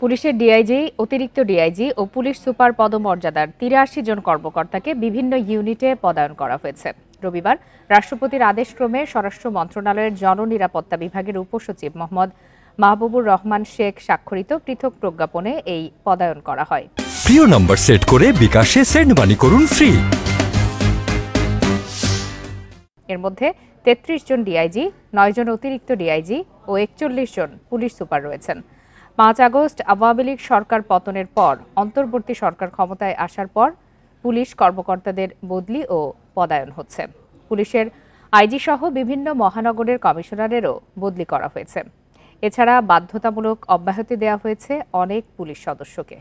পুলিশের ডিআইজি, অতিরিক্ত ডিআইজি ও police super পদমর্যাদার ৮৩ জন কর্মকর্তাকে বিভিন্ন ইউনিটে পদায়ন করা হয়েছে। রবিবার রাষ্ট্রপতির আদেশক্রমে স্বরাষ্ট্র মন্ত্রণালয়ের জননিরাপত্তা বিভাগের উপসচিব মোহাম্মদ মাহবুবুর রহমান শেখ স্বাক্ষরিত পৃথক প্রজ্ঞাপনে এই পদায়ন করা হয়। প্রিয় নম্বর সেট করে বিকাশে সেন্ড মানি করুন ফ্রি। এর মধ্যে ৩৩ জন ডিআইজি, ৯ জন অতিরিক্ত ডিআইজি ও ৪১ জন পুলিশ সুপার রয়েছেন। ৫ আগস্ট আওয়ামী লীগ সরকার পতনের পর অন্তর্বর্তী সরকার ক্ষমতায় আসার পর পুলিশ কর্মকর্তাদের বদলি ও পদায়ন হচ্ছে। পুলিশের আইজি সহ বিভিন্ন মহানগরের কমিশনারেরও বদলি করা হয়েছে। এছাড়া বাধ্যতামূলক অব্যাহতি দেওয়া হয়েছে অনেক পুলিশ সদস্যকে।